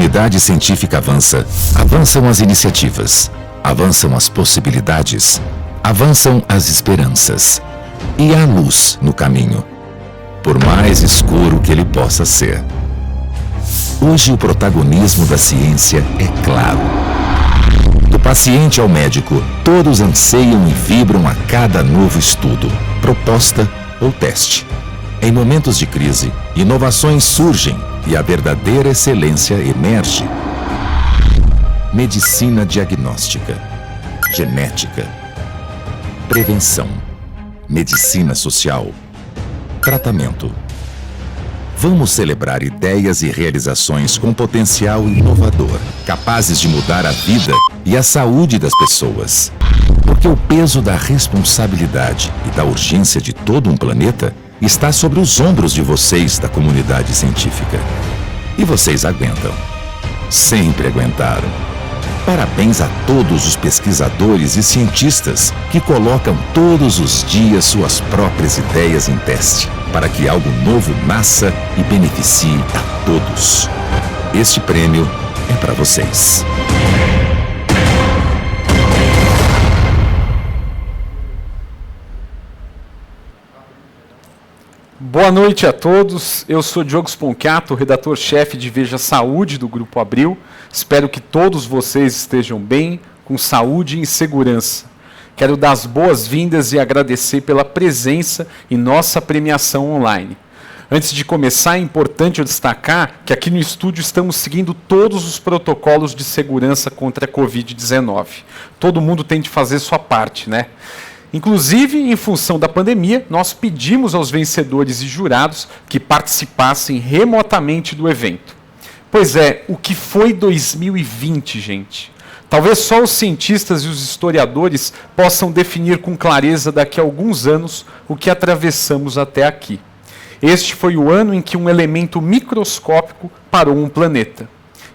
comunidade científica avança, avançam as iniciativas, avançam as possibilidades, avançam as esperanças. E há luz no caminho, por mais escuro que ele possa ser. Hoje o protagonismo da ciência é claro. Do paciente ao médico, todos anseiam e vibram a cada novo estudo, proposta ou teste. Em momentos de crise, inovações surgem e a verdadeira excelência emerge. Medicina diagnóstica, genética, prevenção, medicina social, tratamento. Vamos celebrar ideias e realizações com potencial inovador, capazes de mudar a vida e a saúde das pessoas. Porque o peso da responsabilidade e da urgência de todo um planeta está sobre os ombros de vocês da comunidade científica. E vocês aguentam. Sempre aguentaram. Parabéns a todos os pesquisadores e cientistas que colocam todos os dias suas próprias ideias em teste, para que algo novo nasça e beneficie a todos. Este prêmio é para vocês. Boa noite a todos, eu sou Diogo Sponchiato, redator-chefe de Veja Saúde do Grupo Abril. Espero que todos vocês estejam bem, com saúde e segurança. Quero dar as boas-vindas e agradecer pela presença em nossa premiação online. Antes de começar, é importante eu destacar que aqui no estúdio estamos seguindo todos os protocolos de segurança contra a Covid-19. Todo mundo tem de fazer sua parte, né? Inclusive, em função da pandemia, nós pedimos aos vencedores e jurados que participassem remotamente do evento. Pois é, o que foi 2020, gente? Talvez só os cientistas e os historiadores possam definir com clareza daqui a alguns anos o que atravessamos até aqui. Este foi o ano em que um elemento microscópico parou um planeta.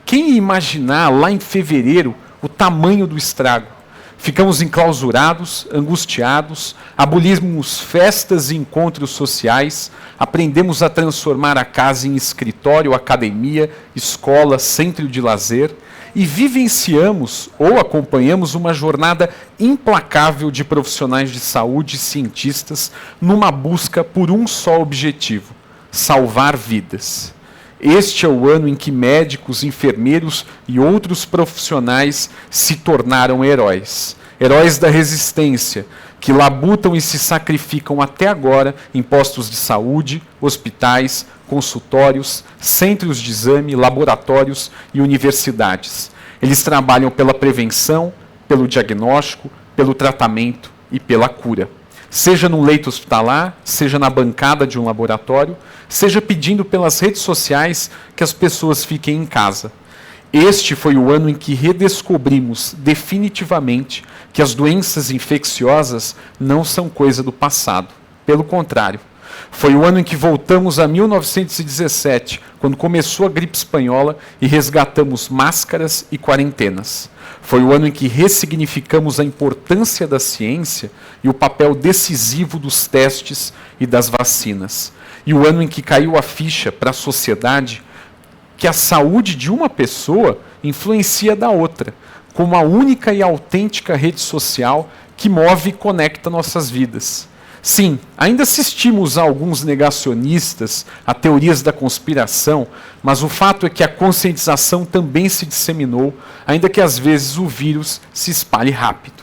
Quem ia imaginar lá em fevereiro o tamanho do estrago? Ficamos enclausurados, angustiados, abolimos festas e encontros sociais, aprendemos a transformar a casa em escritório, academia, escola, centro de lazer e vivenciamos ou acompanhamos uma jornada implacável de profissionais de saúde e cientistas numa busca por um só objetivo: salvar vidas. Este é o ano em que médicos, enfermeiros e outros profissionais se tornaram heróis. Heróis da resistência, que labutam e se sacrificam até agora em postos de saúde, hospitais, consultórios, centros de exame, laboratórios e universidades. Eles trabalham pela prevenção, pelo diagnóstico, pelo tratamento e pela cura. Seja no leito hospitalar, seja na bancada de um laboratório, seja pedindo pelas redes sociais que as pessoas fiquem em casa. Este foi o ano em que redescobrimos definitivamente que as doenças infecciosas não são coisa do passado. Pelo contrário, foi o ano em que voltamos a 1917, quando começou a gripe espanhola e resgatamos máscaras e quarentenas. Foi o ano em que ressignificamos a importância da ciência e o papel decisivo dos testes e das vacinas. E o ano em que caiu a ficha para a sociedade que a saúde de uma pessoa influencia da outra, como a única e autêntica rede social que move e conecta nossas vidas. Sim, ainda assistimos a alguns negacionistas, a teorias da conspiração, mas o fato é que a conscientização também se disseminou, ainda que às vezes o vírus se espalhe rápido.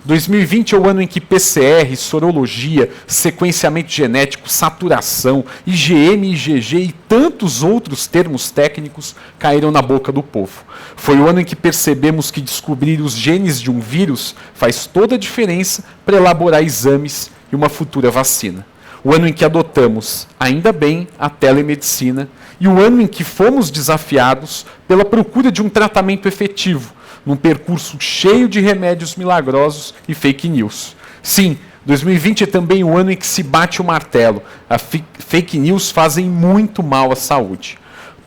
2020 é o ano em que PCR, sorologia, sequenciamento genético, saturação, IgM, IgG e tantos outros termos técnicos caíram na boca do povo. Foi o ano em que percebemos que descobrir os genes de um vírus faz toda a diferença para elaborar exames e uma futura vacina. O ano em que adotamos, ainda bem, a telemedicina e o ano em que fomos desafiados pela procura de um tratamento efetivo, num percurso cheio de remédios milagrosos e fake news. Sim, 2020 é também o ano em que se bate o martelo. As fake news fazem muito mal à saúde.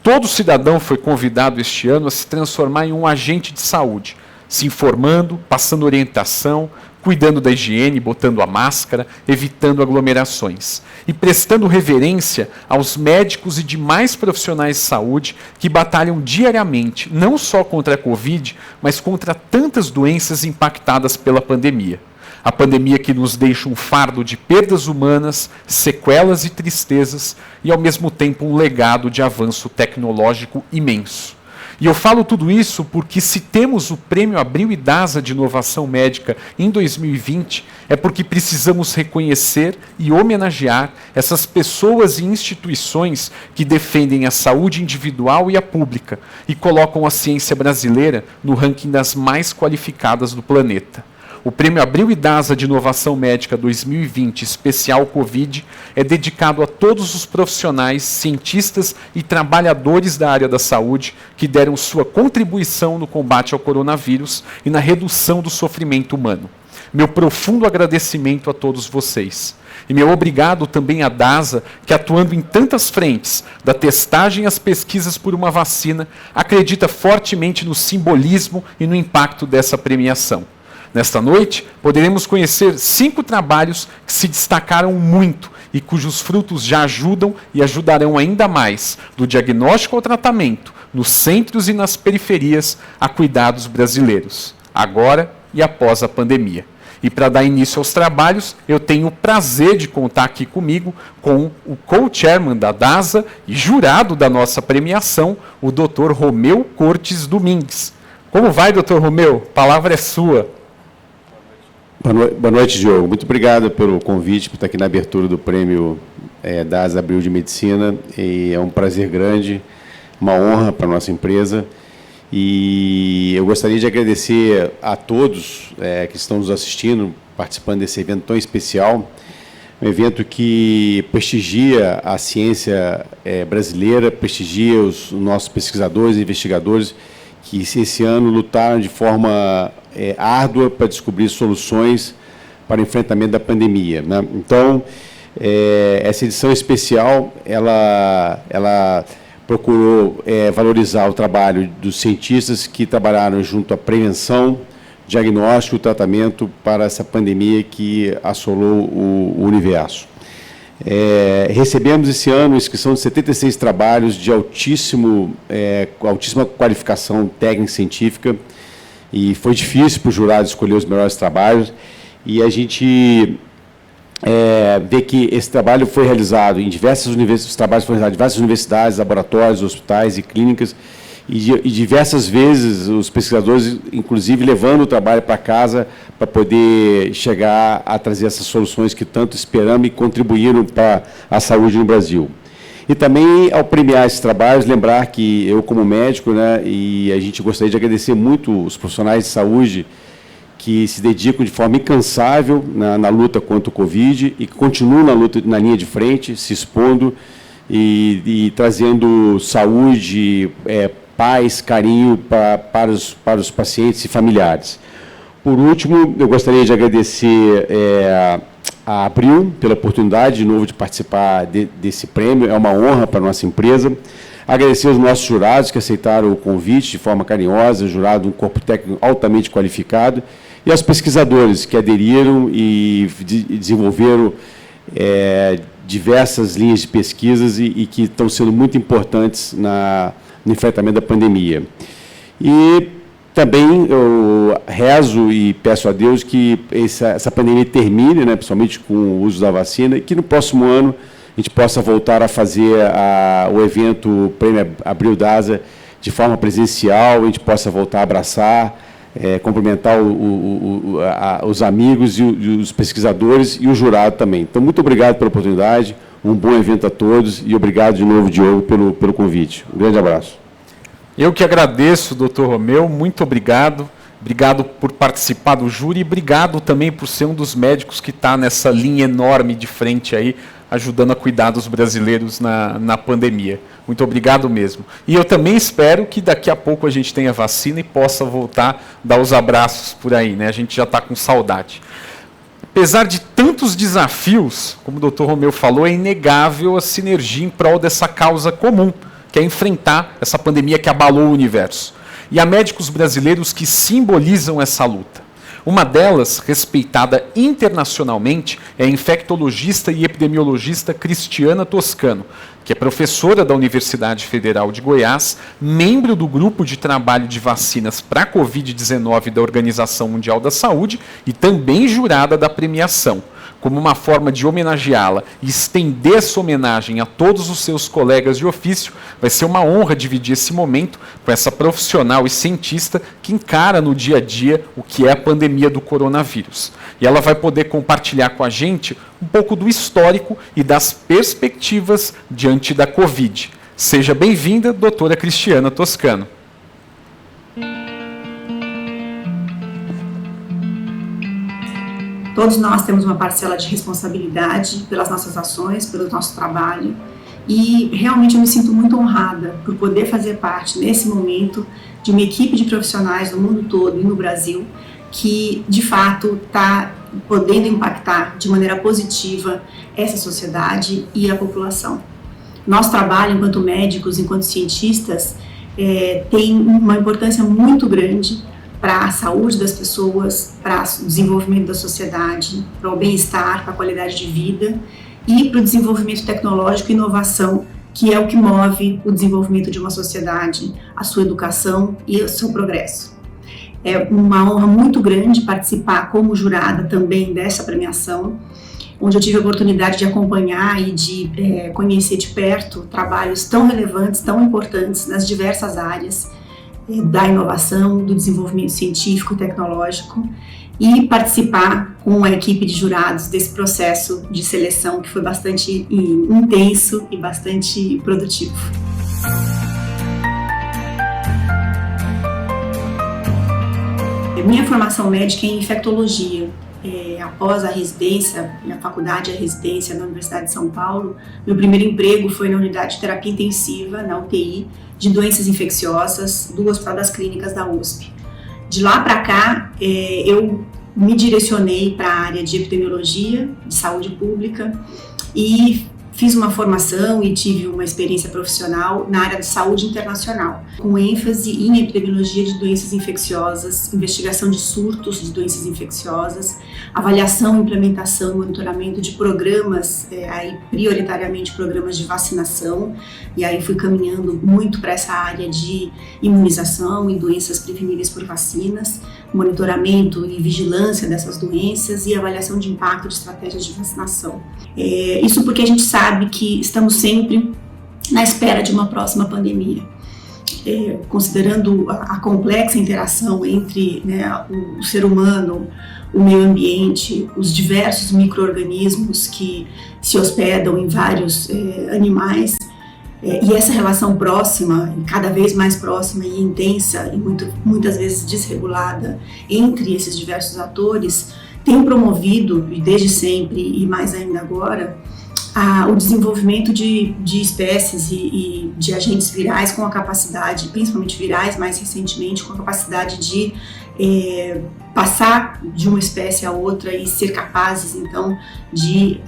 Todo cidadão foi convidado este ano a se transformar em um agente de saúde, se informando, passando orientação, cuidando da higiene, botando a máscara, evitando aglomerações e prestando reverência aos médicos e demais profissionais de saúde que batalham diariamente, não só contra a Covid, mas contra tantas doenças impactadas pela pandemia. A pandemia que nos deixa um fardo de perdas humanas, sequelas e tristezas e, ao mesmo tempo, um legado de avanço tecnológico imenso. E eu falo tudo isso porque, se temos o Prêmio Abril e DASA de Inovação Médica em 2020, é porque precisamos reconhecer e homenagear essas pessoas e instituições que defendem a saúde individual e a pública e colocam a ciência brasileira no ranking das mais qualificadas do planeta. O Prêmio Abril e DASA de Inovação Médica 2020, especial Covid, é dedicado a todos os profissionais, cientistas e trabalhadores da área da saúde que deram sua contribuição no combate ao coronavírus e na redução do sofrimento humano. Meu profundo agradecimento a todos vocês. E meu obrigado também à DASA, que, atuando em tantas frentes, da testagem às pesquisas por uma vacina, acredita fortemente no simbolismo e no impacto dessa premiação. Nesta noite, poderemos conhecer 5 trabalhos que se destacaram muito e cujos frutos já ajudam e ajudarão ainda mais, do diagnóstico ao tratamento, nos centros e nas periferias, a cuidados brasileiros, agora e após a pandemia. E para dar início aos trabalhos, eu tenho o prazer de contar aqui comigo com o co-chairman da DASA e jurado da nossa premiação, o Dr. Romeu Cortes Domingues. Como vai, Dr. Romeu? A palavra é sua. Boa noite, Diogo. Muito obrigado pelo convite, por estar aqui na abertura do Prêmio DASA Abril de Medicina. E é um prazer grande, uma honra para a nossa empresa. E eu gostaria de agradecer a todos que estão nos assistindo, participando desse evento tão especial. Um evento que prestigia a ciência brasileira, prestigia os nossos pesquisadores e investigadores que esse ano lutaram de forma árdua para descobrir soluções para o enfrentamento da pandemia, né? Então, essa edição especial, ela procurou valorizar o trabalho dos cientistas que trabalharam junto à prevenção, diagnóstico e tratamento para essa pandemia que assolou o universo. Recebemos esse ano a inscrição de 76 trabalhos de altíssima qualificação técnica e científica, e foi difícil para o jurado escolher os melhores trabalhos, e a gente vê que esse trabalho foi realizado em diversas universidades, laboratórios, hospitais e clínicas, e diversas vezes os pesquisadores, inclusive, levando o trabalho para casa para poder chegar a trazer essas soluções que tanto esperamos e contribuíram para a saúde no Brasil. E também, ao premiar esses trabalhos, lembrar que eu, como médico, né, e a gente gostaria de agradecer muito os profissionais de saúde que se dedicam de forma incansável na luta contra o Covid e que continuam na luta, na linha de frente, se expondo e trazendo saúde, paz, carinho para os pacientes e familiares. Por último, eu gostaria de agradecer a Abril pela oportunidade, de novo, de participar desse prêmio. É uma honra para a nossa empresa. Agradecer aos nossos jurados que aceitaram o convite de forma carinhosa, jurado um corpo técnico altamente qualificado, e aos pesquisadores que aderiram e desenvolveram diversas linhas de pesquisas e que estão sendo muito importantes no enfrentamento da pandemia. E também eu rezo e peço a Deus que essa pandemia termine, né, principalmente com o uso da vacina, e que no próximo ano a gente possa voltar a fazer o evento Prêmio Abril DASA de forma presencial, a gente possa voltar a abraçar, cumprimentar os amigos e os pesquisadores e o jurado também. Então, muito obrigado pela oportunidade, um bom evento a todos e obrigado de novo, Diogo, pelo convite. Um grande abraço. Eu que agradeço, doutor Romeu, muito obrigado. Obrigado por participar do júri e obrigado também por ser um dos médicos que está nessa linha enorme de frente aí, ajudando a cuidar dos brasileiros na pandemia. Muito obrigado mesmo. E eu também espero que daqui a pouco a gente tenha vacina e possa voltar a dar os abraços por aí, né? A gente já está com saudade. Apesar de tantos desafios, como o doutor Romeu falou, é inegável a sinergia em prol dessa causa comum, que é enfrentar essa pandemia que abalou o universo. E há médicos brasileiros que simbolizam essa luta. Uma delas, respeitada internacionalmente, é a infectologista e epidemiologista Cristiana Toscano, que é professora da Universidade Federal de Goiás, membro do grupo de trabalho de vacinas para a Covid-19 da Organização Mundial da Saúde e também jurada da premiação. Como uma forma de homenageá-la e estender essa homenagem a todos os seus colegas de ofício, vai ser uma honra dividir esse momento com essa profissional e cientista que encara no dia a dia o que é a pandemia do coronavírus. E ela vai poder compartilhar com a gente um pouco do histórico e das perspectivas diante da Covid. Seja bem-vinda, doutora Cristiana Toscano. Todos nós temos uma parcela de responsabilidade pelas nossas ações, pelo nosso trabalho, e realmente eu me sinto muito honrada por poder fazer parte, nesse momento, de uma equipe de profissionais do mundo todo e no Brasil, que, de fato, está podendo impactar de maneira positiva essa sociedade e a população. Nosso trabalho, enquanto médicos, enquanto cientistas, tem uma importância muito grande para a saúde das pessoas, para o desenvolvimento da sociedade, para o bem-estar, para a qualidade de vida e para o desenvolvimento tecnológico e inovação, que é o que move o desenvolvimento de uma sociedade, a sua educação e o seu progresso. É uma honra muito grande participar como jurada também dessa premiação, onde eu tive a oportunidade de acompanhar e de conhecer de perto trabalhos tão relevantes, tão importantes nas diversas áreas da inovação, do desenvolvimento científico e tecnológico e participar com a equipe de jurados desse processo de seleção que foi bastante intenso e bastante produtivo. Minha formação médica é em infectologia. Após a residência, minha faculdade e a residência na Universidade de São Paulo, meu primeiro emprego foi na unidade de terapia intensiva, na UTI, de doenças infecciosas, do Hospital das Clínicas da USP. De lá para cá, eu me direcionei para a área de epidemiologia, de saúde pública, e fiz uma formação e tive uma experiência profissional na área de saúde internacional, com ênfase em epidemiologia de doenças infecciosas, investigação de surtos de doenças infecciosas, avaliação, implementação e monitoramento de programas, aí prioritariamente programas de vacinação, e aí fui caminhando muito para essa área de imunização e doenças preveníveis por vacinas, monitoramento e vigilância dessas doenças e avaliação de impacto de estratégias de vacinação. Isso porque a gente sabe que estamos sempre na espera de uma próxima pandemia. Considerando a complexa interação entre o ser humano, o meio ambiente, os diversos micro-organismos que se hospedam em vários animais, e essa relação próxima, cada vez mais próxima e intensa e muitas vezes desregulada entre esses diversos atores, tem promovido, desde sempre e mais ainda agora, o desenvolvimento de espécies e de agentes virais com a capacidade, principalmente virais mais recentemente, com a capacidade de passar de uma espécie a outra e ser capazes, então, de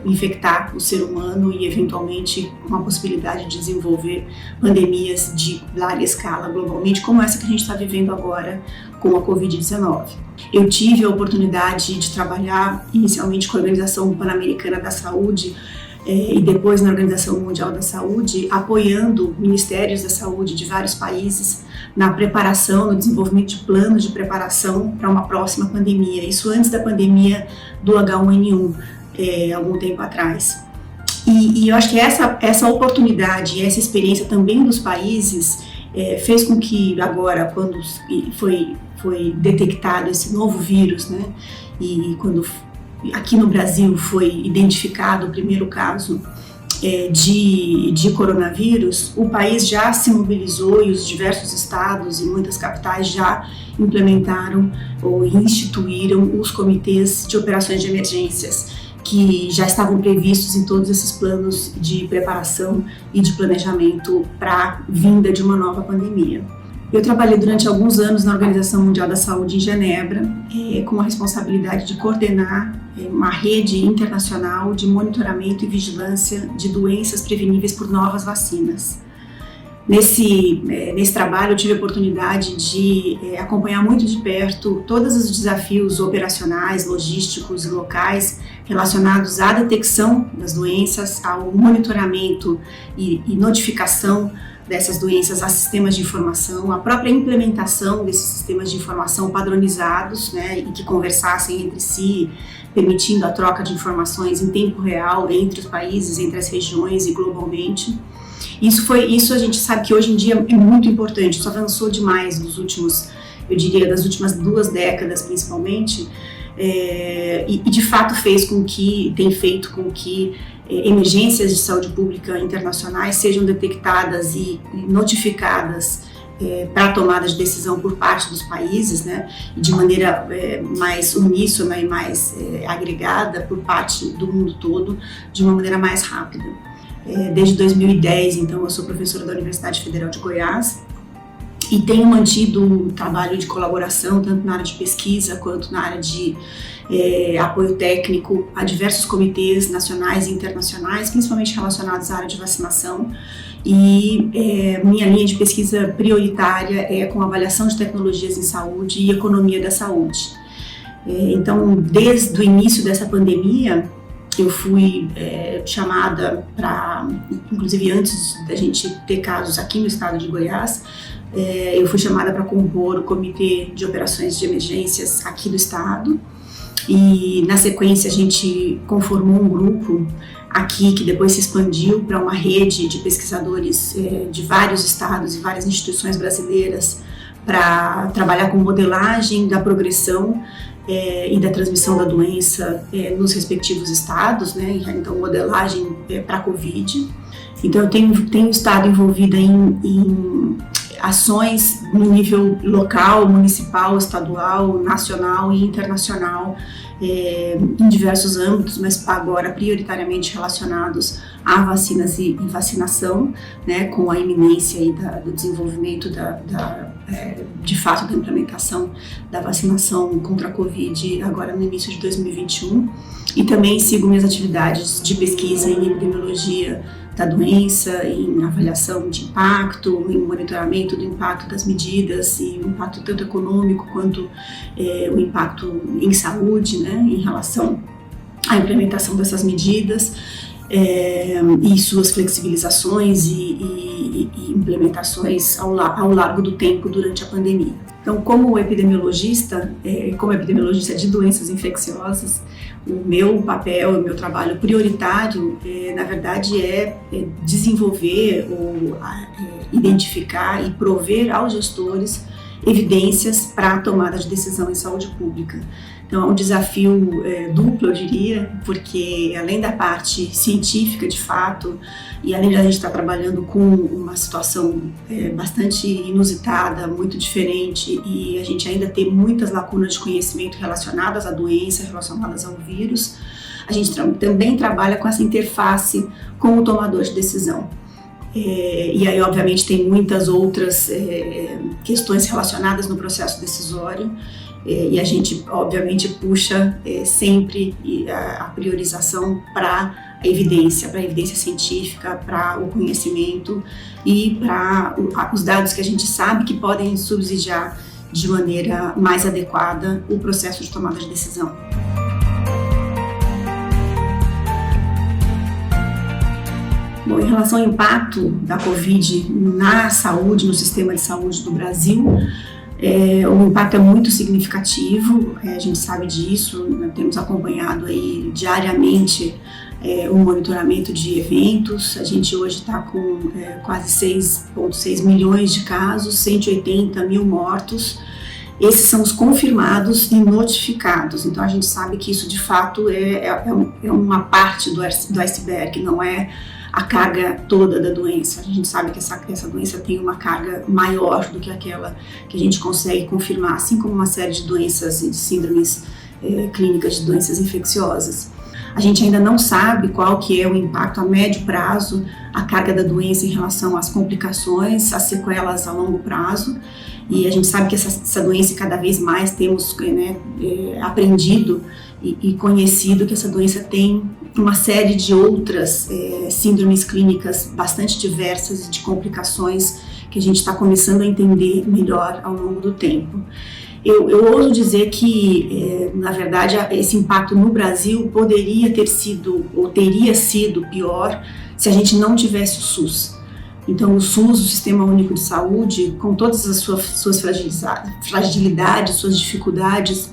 infectar o ser humano e, eventualmente, com a possibilidade de desenvolver pandemias de larga escala globalmente, como essa que a gente está vivendo agora com a Covid-19. Eu tive a oportunidade de trabalhar inicialmente com a Organização Pan-Americana da Saúde e depois na Organização Mundial da Saúde, apoiando ministérios da saúde de vários países na preparação, no desenvolvimento de planos de preparação para uma próxima pandemia. Isso antes da pandemia do H1N1, algum tempo atrás. E eu acho que essa oportunidade e essa experiência também dos países fez com que agora, quando foi detectado esse novo vírus, né, e quando aqui no Brasil foi identificado o primeiro caso de coronavírus, o país já se mobilizou e os diversos estados e muitas capitais já implementaram ou instituíram os comitês de operações de emergências, que já estavam previstos em todos esses planos de preparação e de planejamento para a vinda de uma nova pandemia. Eu trabalhei durante alguns anos na Organização Mundial da Saúde em Genebra, com a responsabilidade de coordenar uma rede internacional de monitoramento e vigilância de doenças preveníveis por novas vacinas. Nesse trabalho eu tive a oportunidade de acompanhar muito de perto todos os desafios operacionais, logísticos e locais relacionados à detecção das doenças, ao monitoramento e notificação dessas doenças a sistemas de informação, a própria implementação desses sistemas de informação padronizados, né, e que conversassem entre si, permitindo a troca de informações em tempo real entre os países, entre as regiões e globalmente. Isso a gente sabe que hoje em dia é muito importante, isso avançou demais nos últimos, eu diria, das últimas 2 décadas principalmente, e de fato tem feito com que emergências de saúde pública internacionais sejam detectadas e notificadas para a tomada de decisão por parte dos países, né, de maneira mais uníssona e mais agregada por parte do mundo todo, de uma maneira mais rápida. Desde 2010, então, eu sou professora da Universidade Federal de Goiás e tenho mantido um trabalho de colaboração, tanto na área de pesquisa quanto na área de apoio técnico a diversos comitês nacionais e internacionais, principalmente relacionados à área de vacinação. E minha linha de pesquisa prioritária é com avaliação de tecnologias em saúde e economia da saúde. Então, desde o início dessa pandemia, eu fui chamada para, inclusive antes da gente ter casos aqui no estado de Goiás, eu fui chamada para compor o Comitê de Operações de Emergências aqui do estado, e na sequência a gente conformou um grupo aqui que depois se expandiu para uma rede de pesquisadores de vários estados e várias instituições brasileiras para trabalhar com modelagem da progressão e da transmissão da doença nos respectivos estados, né? Então, modelagem para a Covid. Então, eu tenho estado envolvida em ações no nível local, municipal, estadual, nacional e internacional, em diversos âmbitos, mas agora prioritariamente relacionados a vacinas e vacinação, né, com a iminência aí do desenvolvimento de fato da implementação da vacinação contra a Covid agora no início de 2021, e também sigo minhas atividades de pesquisa em epidemiologia da doença, em avaliação de impacto, em monitoramento do impacto das medidas e o impacto tanto econômico quanto o impacto em saúde, né, em relação à implementação dessas medidas e suas flexibilizações e implementações ao largo do tempo durante a pandemia. Então, como epidemiologista de doenças infecciosas, o meu papel, o meu trabalho prioritário, na verdade, é desenvolver ou identificar e prover aos gestores evidências para a tomada de decisão em saúde pública. Então, é um desafio duplo, eu diria, porque além da parte científica, de fato, e além de a gente estar trabalhando com uma situação bastante inusitada, muito diferente, e a gente ainda tem muitas lacunas de conhecimento relacionadas à doença, relacionadas ao vírus, a gente também trabalha com essa interface com o tomador de decisão. E aí, obviamente, tem muitas outras questões relacionadas no processo decisório, e a gente, obviamente, puxa sempre a priorização para a evidência científica, para o conhecimento e para os dados que a gente sabe que podem subsidiar de maneira mais adequada o processo de tomada de decisão. Bom, em relação ao impacto da Covid na saúde, no sistema de saúde do Brasil, o impacto é muito significativo, a gente sabe disso, nós temos acompanhado aí diariamente o monitoramento de eventos. A gente hoje está com quase 6,6 milhões de casos, 180 mil mortos. Esses são os confirmados e notificados, então a gente sabe que isso de fato é uma parte do iceberg, não é a carga toda da doença. A gente sabe que essa doença tem uma carga maior do que aquela que a gente consegue confirmar, assim como uma série de doenças e de síndromes clínicas de doenças infecciosas. A gente ainda não sabe qual que é o impacto a médio prazo, a carga da doença em relação às complicações, às sequelas a longo prazo, e a gente sabe que essa doença, cada vez mais temos aprendido e conhecido que essa doença tem uma série de outras síndromes clínicas bastante diversas e de complicações que a gente está começando a entender melhor ao longo do tempo. Eu ouso dizer que, na verdade, esse impacto no Brasil poderia ter sido, ou teria sido pior, se a gente não tivesse o SUS. Então, o SUS, o Sistema Único de Saúde, com todas as suas fragilidades, suas dificuldades,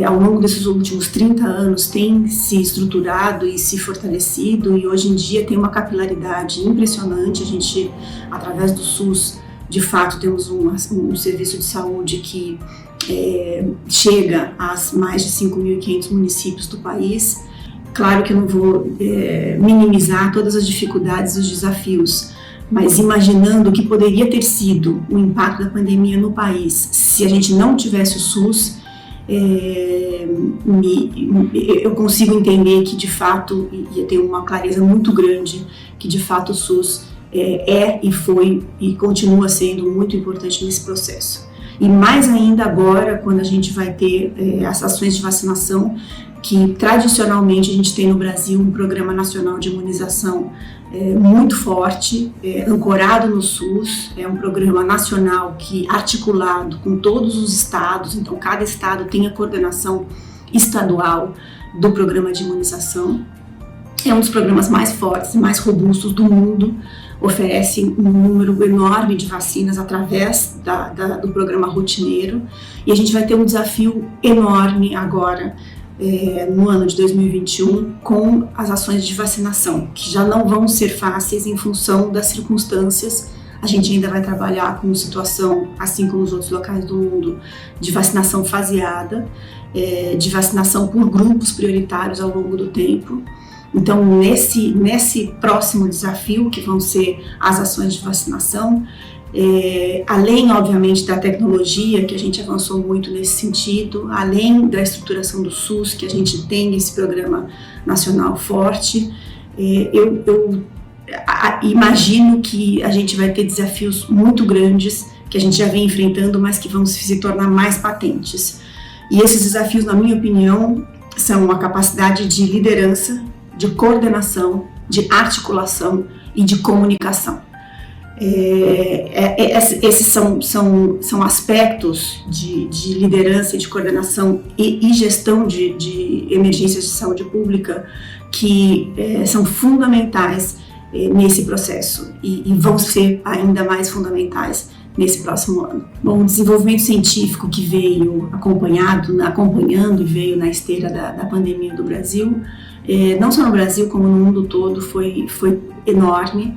ao longo desses últimos 30 anos, tem se estruturado e se fortalecido, e hoje em dia tem uma capilaridade impressionante. A gente, através do SUS, de fato, temos um serviço de saúde que chega a mais de 5.500 municípios do país. Claro que eu não vou minimizar todas as dificuldades e os desafios, mas imaginando o que poderia ter sido o impacto da pandemia no país se a gente não tivesse o SUS, eu consigo entender que de fato ia ter uma clareza muito grande que de fato o SUS e foi e continua sendo muito importante nesse processo. E mais ainda agora, quando a gente vai ter as ações de vacinação, que tradicionalmente a gente tem no Brasil um Programa Nacional de Imunização muito forte, ancorado no SUS, é um programa nacional que articulado com todos os estados, então cada estado tem a coordenação estadual do programa de imunização. É um dos programas mais fortes e mais robustos do mundo, oferece um número enorme de vacinas através do programa rotineiro, e a gente vai ter um desafio enorme agora, no ano de 2021, com as ações de vacinação, que já não vão ser fáceis em função das circunstâncias. A gente ainda vai trabalhar com situação, assim como os outros locais do mundo, de vacinação faseada, de vacinação por grupos prioritários ao longo do tempo. Então, nesse próximo desafio, que vão ser as ações de vacinação, além, obviamente, da tecnologia, que a gente avançou muito nesse sentido, além da estruturação do SUS, que a gente tem esse programa nacional forte, eu imagino que a gente vai ter desafios muito grandes, que a gente já vem enfrentando, mas que vão se tornar mais patentes. E esses desafios, na minha opinião, são a capacidade de liderança, de coordenação, de articulação e de comunicação. Esses são aspectos de liderança, de coordenação e gestão de emergências de saúde pública que são fundamentais nesse processo e vão ser ainda mais fundamentais nesse próximo ano. Bom, o desenvolvimento científico que veio acompanhando e veio na esteira da pandemia do Brasil, não só no Brasil como no mundo todo, foi enorme.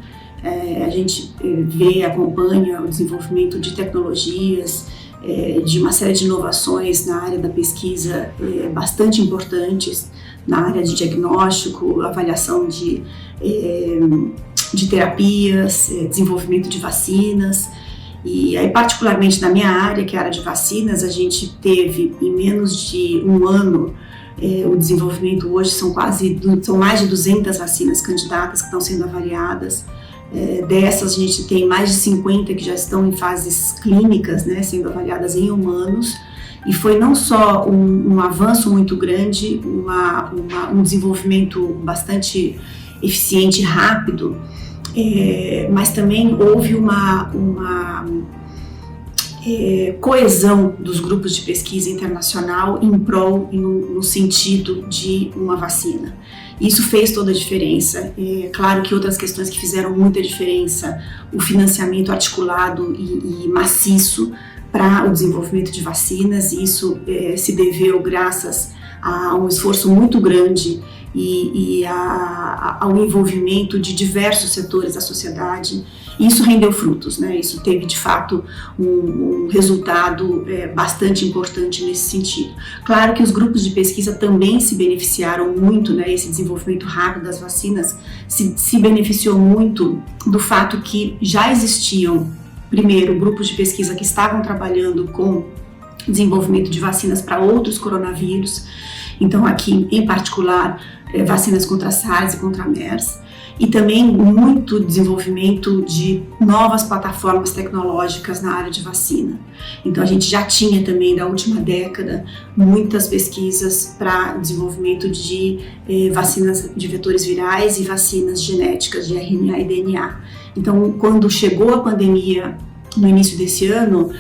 A gente acompanha o desenvolvimento de tecnologias, de uma série de inovações na área da pesquisa bastante importantes, na área de diagnóstico, avaliação de terapias, desenvolvimento de vacinas. E aí, particularmente na minha área, que é a área de vacinas, a gente teve em menos de um ano o desenvolvimento. Hoje são mais de 200 vacinas candidatas que estão sendo avaliadas. Dessas a gente tem mais de 50 que já estão em fases clínicas, né, sendo avaliadas em humanos, e foi não só um avanço muito grande, um desenvolvimento bastante eficiente e rápido, mas também houve uma coesão dos grupos de pesquisa internacional em prol, no sentido de uma vacina. Isso fez toda a diferença. Claro que outras questões que fizeram muita diferença, o financiamento articulado e maciço para o desenvolvimento de vacinas, isso se deveu graças a um esforço muito grande e ao envolvimento de diversos setores da sociedade. Isso rendeu frutos, né? Isso teve de fato um resultado bastante importante nesse sentido. Claro que os grupos de pesquisa também se beneficiaram muito, né? Esse desenvolvimento rápido das vacinas se beneficiou muito do fato que já existiam, primeiro, grupos de pesquisa que estavam trabalhando com desenvolvimento de vacinas para outros coronavírus. Então, aqui, em particular, vacinas contra SARS e contra MERS, e também muito desenvolvimento de novas plataformas tecnológicas na área de vacina. Então a gente já tinha também, da última década, muitas pesquisas para desenvolvimento de vacinas de vetores virais e vacinas genéticas de RNA e DNA. Então, quando chegou a pandemia no início desse ano,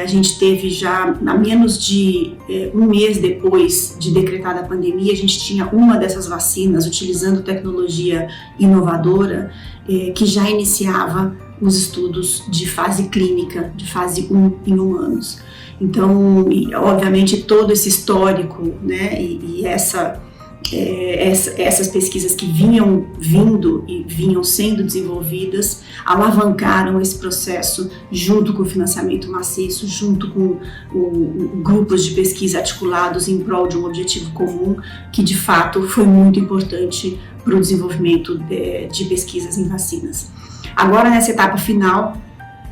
a gente teve já, a menos de um mês depois de decretada a pandemia, a gente tinha uma dessas vacinas utilizando tecnologia inovadora que já iniciava os estudos de fase clínica, de fase 1 em humanos. Então, obviamente, todo esse histórico, né, e essas pesquisas que vinham vindo e vinham sendo desenvolvidas alavancaram esse processo junto com o financiamento maciço, junto com grupos de pesquisa articulados em prol de um objetivo comum, que de fato foi muito importante para o desenvolvimento de pesquisas em vacinas. Agora, nessa etapa final,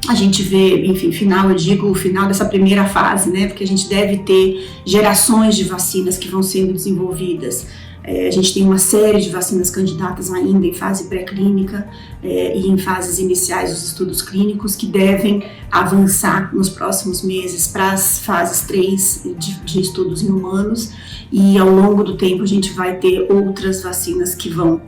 a gente vê, enfim, final, eu digo o final dessa primeira fase, né, porque a gente deve ter gerações de vacinas que vão sendo desenvolvidas. A gente tem uma série de vacinas candidatas ainda em fase pré-clínica e em fases iniciais dos estudos clínicos que devem avançar nos próximos meses para as fases 3 de estudos em humanos, e ao longo do tempo a gente vai ter outras vacinas que vão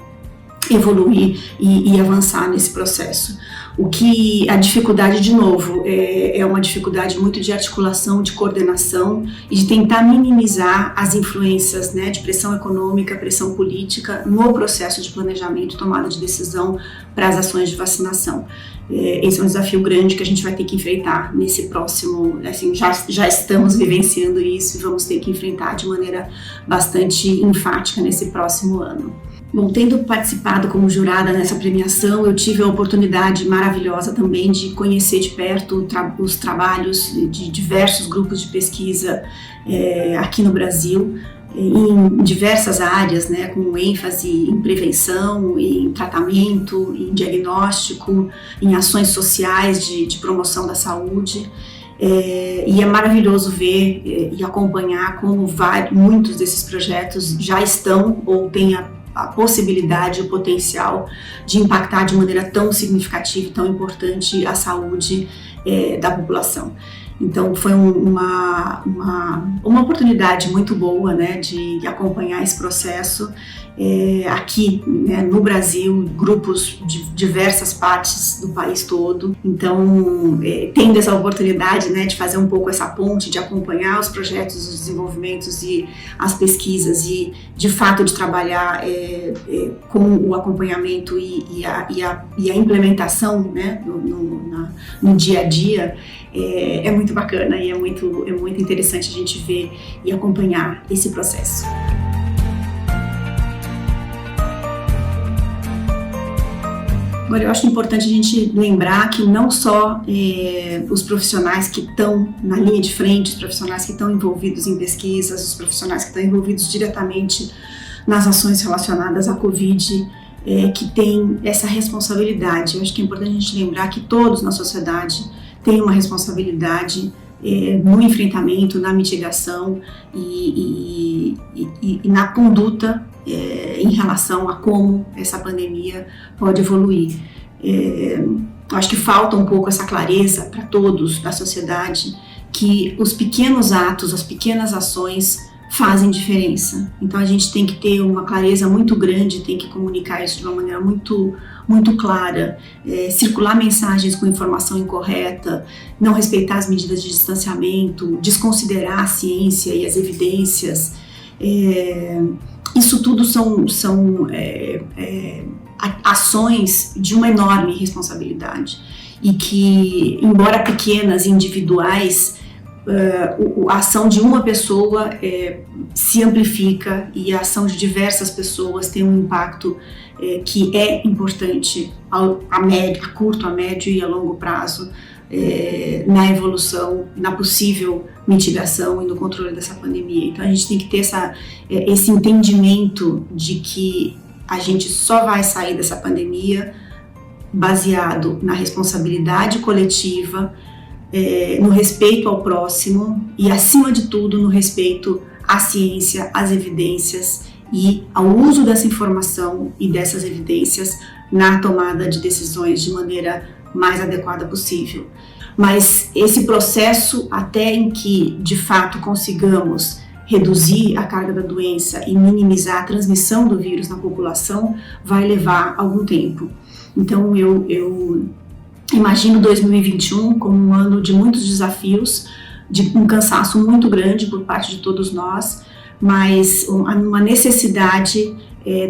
evoluir e avançar nesse processo. O que a dificuldade, de novo, é uma dificuldade muito de articulação, de coordenação e de tentar minimizar as influências, né, de pressão econômica, pressão política no processo de planejamento e tomada de decisão para as ações de vacinação. Esse é um desafio grande que a gente vai ter que enfrentar nesse próximo, assim, já estamos vivenciando isso e vamos ter que enfrentar de maneira bastante enfática nesse próximo ano. Bom, tendo participado como jurada nessa premiação, eu tive a oportunidade maravilhosa também de conhecer de perto os trabalhos de diversos grupos de pesquisa aqui no Brasil, em diversas áreas, né, com ênfase em prevenção, em tratamento, em diagnóstico, em ações sociais de promoção da saúde. E é maravilhoso ver e acompanhar como muitos desses projetos já estão ou têm a possibilidade, o potencial de impactar de maneira tão significativa e tão importante a saúde da população. Então foi uma oportunidade muito boa, né, de acompanhar esse processo aqui, né, no Brasil, grupos de diversas partes do país todo. Então, tendo essa oportunidade, né, de fazer um pouco essa ponte, de acompanhar os projetos, os desenvolvimentos e as pesquisas e, de fato, de trabalhar com o acompanhamento e a implementação, né, no dia a dia, é muito bacana e é muito interessante a gente ver e acompanhar esse processo. Agora, eu acho importante a gente lembrar que não só os profissionais que estão na linha de frente, os profissionais que estão envolvidos em pesquisas, os profissionais que estão envolvidos diretamente nas ações relacionadas à Covid, que têm essa responsabilidade. Eu acho que é importante a gente lembrar que todos na sociedade têm uma responsabilidade no enfrentamento, na mitigação e na conduta em relação a como essa pandemia pode evoluir. Acho que falta um pouco essa clareza para todos da sociedade que os pequenos atos, as pequenas ações fazem diferença. Então a gente tem que ter uma clareza muito grande, tem que comunicar isso de uma maneira muito clara, circular mensagens com informação incorreta, não respeitar as medidas de distanciamento, desconsiderar a ciência e as evidências. Isso tudo são ações de uma enorme responsabilidade e que, embora pequenas e individuais, a ação de uma pessoa se amplifica e a ação de diversas pessoas tem um impacto que é importante a curto, a médio e a longo prazo na evolução, na possível mitigação e no controle dessa pandemia. Então a gente tem que ter esse entendimento de que a gente só vai sair dessa pandemia baseado na responsabilidade coletiva, no respeito ao próximo e, acima de tudo, no respeito à ciência, às evidências e ao uso dessa informação e dessas evidências na tomada de decisões de maneira mais adequada possível. Mas esse processo, até em que de fato consigamos reduzir a carga da doença e minimizar a transmissão do vírus na população, vai levar algum tempo. Então eu imagino 2021 como um ano de muitos desafios, de um cansaço muito grande por parte de todos nós, mas uma necessidade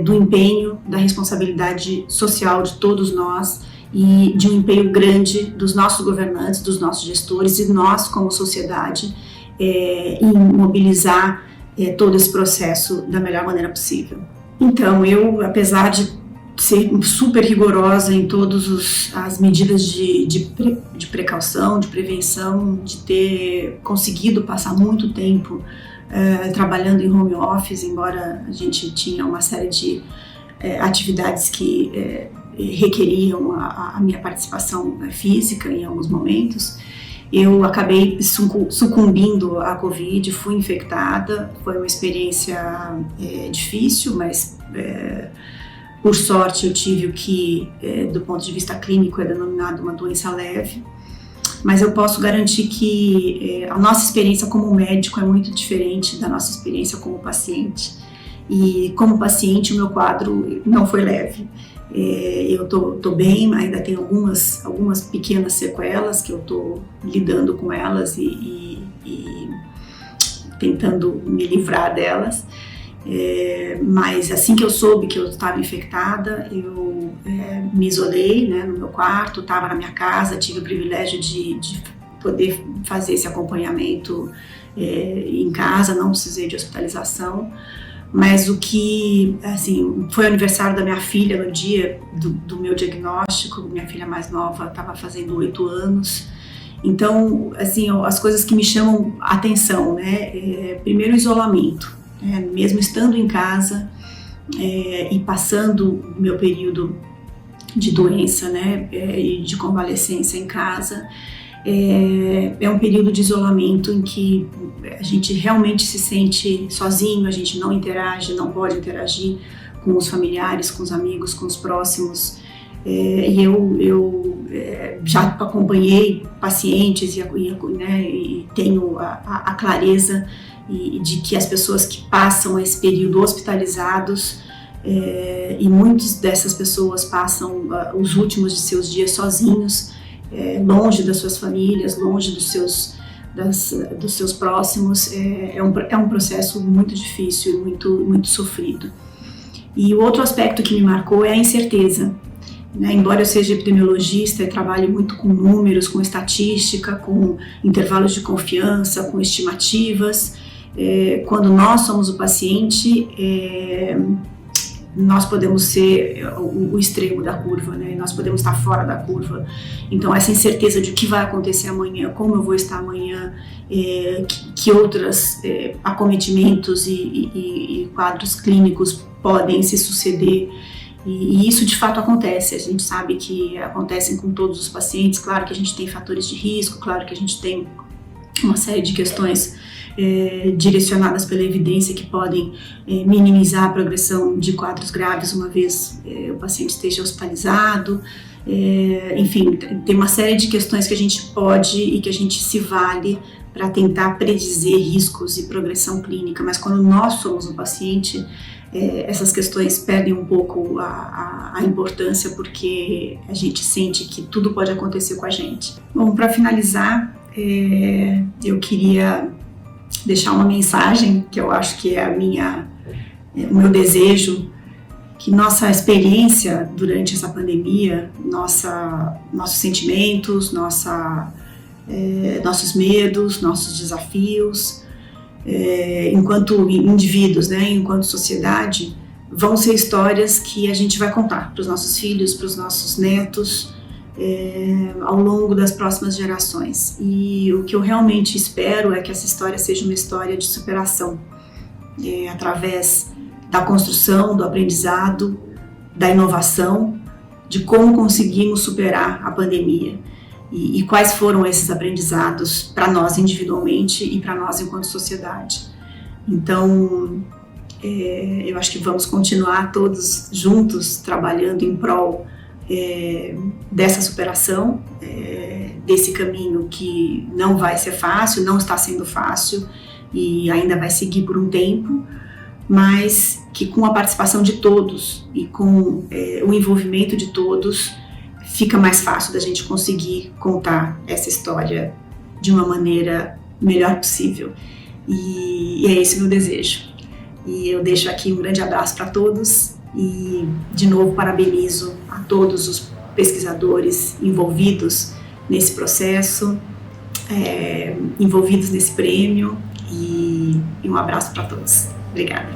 do empenho, da responsabilidade social de todos nós e de um empenho grande dos nossos governantes, dos nossos gestores e nós como sociedade em mobilizar todo esse processo da melhor maneira possível. Então, eu, apesar de ser super rigorosa em todas as medidas de precaução, de prevenção, de ter conseguido passar muito tempo trabalhando em home office, embora a gente tinha uma série de atividades que requeriam a minha participação física em alguns momentos, eu acabei sucumbindo à Covid, fui infectada, foi uma experiência difícil, mas por sorte eu tive o que, do ponto de vista clínico, é denominado uma doença leve. Mas eu posso garantir que a nossa experiência como médico é muito diferente da nossa experiência como paciente. E como paciente, o meu quadro não foi leve. Eu tô bem, ainda tenho algumas pequenas sequelas que eu tô lidando com elas e tentando me livrar delas. Mas assim que eu soube que eu estava infectada, eu me isolei, né, no meu quarto, estava na minha casa, tive o privilégio de poder fazer esse acompanhamento em casa, não precisei de hospitalização. Mas o que, assim, foi o aniversário da minha filha no dia do meu diagnóstico. Minha filha mais nova estava fazendo 8 anos. Então, assim, as coisas que me chamam a atenção, né? Primeiro, o isolamento. Mesmo estando em casa e passando o meu período de doença, né? E de convalescência em casa, é um período de isolamento em que a gente realmente se sente sozinho, a gente não interage, não pode interagir com os familiares, com os amigos, com os próximos. E eu já acompanhei pacientes e tenho a clareza de que as pessoas que passam esse período hospitalizados, e muitas dessas pessoas passam os últimos de seus dias sozinhos, longe das suas famílias, longe dos seus próximos, é um processo muito difícil e muito sofrido. E o outro aspecto que me marcou é a incerteza. Né? Embora eu seja epidemiologista e trabalhe muito com números, com estatística, com intervalos de confiança, com estimativas, quando nós somos o paciente, nós podemos ser o extremo da curva, né? Nós podemos estar fora da curva. Então, essa incerteza de o que vai acontecer amanhã, como eu vou estar amanhã, que outros acometimentos e quadros clínicos podem se suceder. E isso de fato acontece, a gente sabe que acontecem com todos os pacientes. Claro que a gente tem fatores de risco, claro que a gente tem uma série de questões direcionadas pela evidência que podem minimizar a progressão de quadros graves uma vez o paciente esteja hospitalizado. Enfim, tem uma série de questões que a gente pode e que a gente se vale para tentar predizer riscos e progressão clínica, mas quando nós somos o paciente, essas questões perdem um pouco a importância, porque a gente sente que tudo pode acontecer com a gente. Bom, para finalizar, eu queria deixar uma mensagem que eu acho que é o meu desejo, que nossa experiência durante essa pandemia, nossos sentimentos, nossos medos, nossos desafios, enquanto indivíduos, né, enquanto sociedade, vão ser histórias que a gente vai contar para os nossos filhos, para os nossos netos, ao longo das próximas gerações. E o que eu realmente espero é que essa história seja uma história de superação, através da construção, do aprendizado, da inovação, de como conseguimos superar a pandemia e quais foram esses aprendizados para nós individualmente e para nós enquanto sociedade. Então, Eu acho que vamos continuar todos juntos trabalhando em prol dessa superação, desse caminho que não vai ser fácil, não está sendo fácil e ainda vai seguir por um tempo, mas que com a participação de todos e com o envolvimento de todos fica mais fácil da gente conseguir contar essa história de uma maneira melhor possível. E é esse o meu desejo. E eu deixo aqui um grande abraço para todos e, de novo, parabenizo a todos os pesquisadores envolvidos nesse processo, envolvidos nesse prêmio, e um abraço para todos. Obrigada.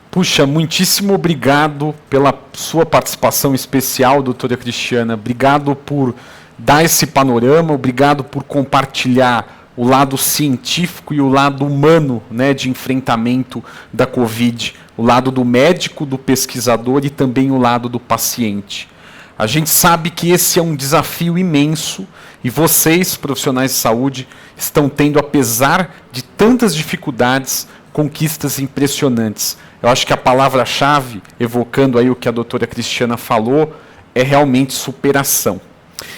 Puxa, muitíssimo obrigado pela sua participação especial, doutora Cristiana. Obrigado por dar esse panorama, obrigado por compartilhar o lado científico e o lado humano, né, de enfrentamento da Covid. O lado do médico, do pesquisador e também o lado do paciente. A gente sabe que esse é um desafio imenso e vocês, profissionais de saúde, estão tendo, apesar de tantas dificuldades, conquistas impressionantes. Eu acho que a palavra-chave, evocando aí o que a doutora Cristiana falou, é realmente superação.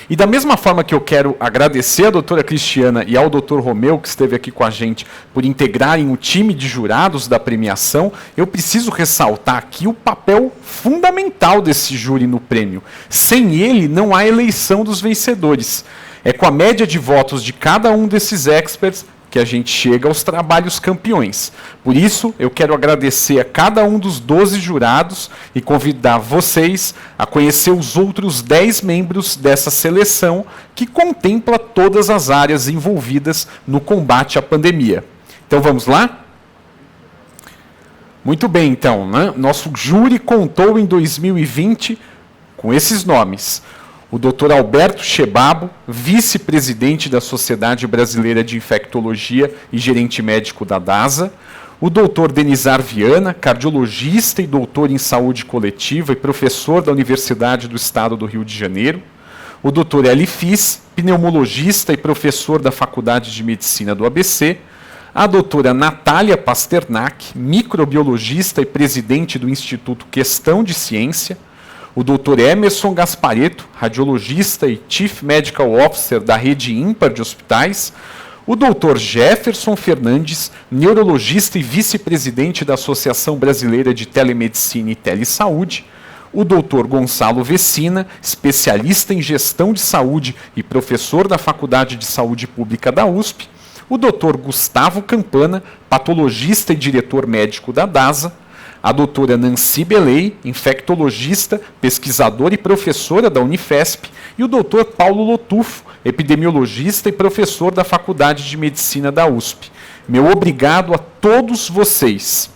E da mesma forma que eu quero agradecer a doutora Cristiana e ao doutor Romeu, que esteve aqui com a gente, por integrarem o time de jurados da premiação, eu preciso ressaltar aqui o papel fundamental desse júri no prêmio. Sem ele, não há eleição dos vencedores. É com a média de votos de cada um desses experts que a gente chega aos trabalhos campeões. Por isso, eu quero agradecer a cada um dos 12 jurados e convidar vocês a conhecer os outros 10 membros dessa seleção que contempla todas as áreas envolvidas no combate à pandemia. Então vamos lá? Muito bem, então, né? Nosso júri contou em 2020 com esses nomes: o Dr. Alberto Chebabo, vice-presidente da Sociedade Brasileira de Infectologia e gerente médico da DASA, o Dr. Denizar Viana, cardiologista e doutor em saúde coletiva e professor da Universidade do Estado do Rio de Janeiro, o Dr. Eli Fiz, pneumologista e professor da Faculdade de Medicina do ABC, a doutora Natália Pasternak, microbiologista e presidente do Instituto Questão de Ciência, o Dr. Emerson Gasparetto, radiologista e Chief Medical Officer da Rede Ímpar de Hospitais, o Dr. Jefferson Fernandes, neurologista e vice-presidente da Associação Brasileira de Telemedicina e Telesaúde, o Dr. Gonçalo Vecina, especialista em gestão de saúde e professor da Faculdade de Saúde Pública da USP, o Dr. Gustavo Campana, patologista e diretor médico da DASA, a doutora Nancy Beley, infectologista, pesquisadora e professora da Unifesp, e o doutor Paulo Lotufo, epidemiologista e professor da Faculdade de Medicina da USP. Meu obrigado a todos vocês.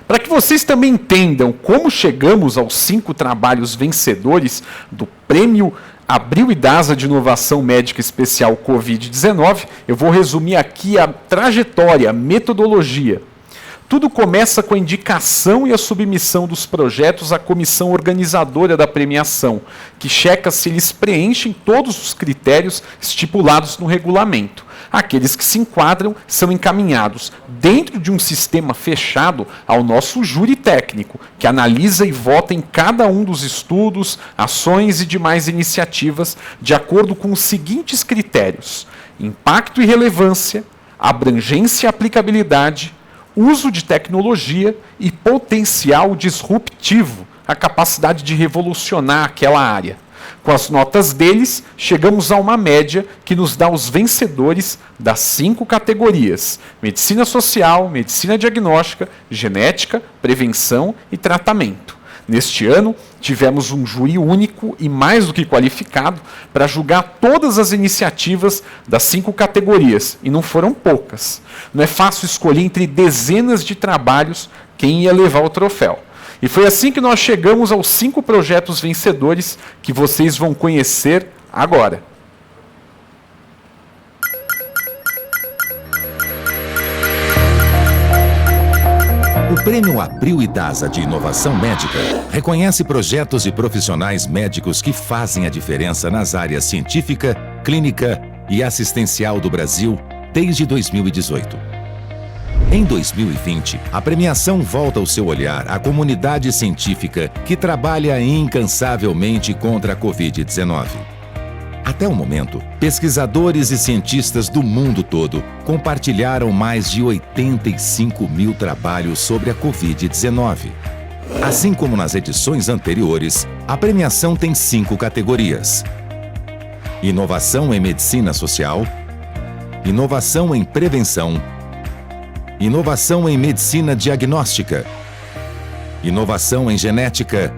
Para que vocês também entendam como chegamos aos 5 trabalhos vencedores do Prêmio Abril e DASA de Inovação Médica Especial Covid-19, eu vou resumir aqui a trajetória, a metodologia. Tudo começa com a indicação e a submissão dos projetos à comissão organizadora da premiação, que checa se eles preenchem todos os critérios estipulados no regulamento. Aqueles que se enquadram são encaminhados dentro de um sistema fechado ao nosso júri técnico, que analisa e vota em cada um dos estudos, ações e demais iniciativas de acordo com os seguintes critérios: impacto e relevância, abrangência e aplicabilidade, uso de tecnologia e potencial disruptivo, a capacidade de revolucionar aquela área. Com as notas deles, chegamos a uma média que nos dá os vencedores das 5 categorias: medicina social, medicina diagnóstica, genética, prevenção e tratamento. Neste ano, tivemos um júri único e mais do que qualificado para julgar todas as iniciativas das 5 categorias, e não foram poucas. Não é fácil escolher entre dezenas de trabalhos quem ia levar o troféu. E foi assim que nós chegamos aos 5 projetos vencedores que vocês vão conhecer agora. O Prêmio Abril Idasa de Inovação Médica reconhece projetos e profissionais médicos que fazem a diferença nas áreas científica, clínica e assistencial do Brasil desde 2018. Em 2020, a premiação volta o seu olhar à comunidade científica que trabalha incansavelmente contra a Covid-19. Até o momento, pesquisadores e cientistas do mundo todo compartilharam mais de 85 mil trabalhos sobre a Covid-19. Assim como nas edições anteriores, a premiação tem 5 categorias: inovação em medicina social, inovação em prevenção, inovação em medicina diagnóstica, inovação em genética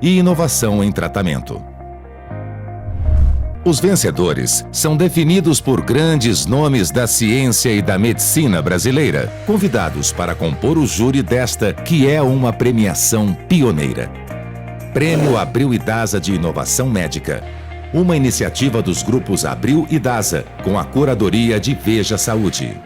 e inovação em tratamento. Os vencedores são definidos por grandes nomes da ciência e da medicina brasileira, convidados para compor o júri desta, que é uma premiação pioneira. Prêmio Abril Idasa de Inovação Médica, uma iniciativa dos grupos Abril e Idasa, com a curadoria de Veja Saúde.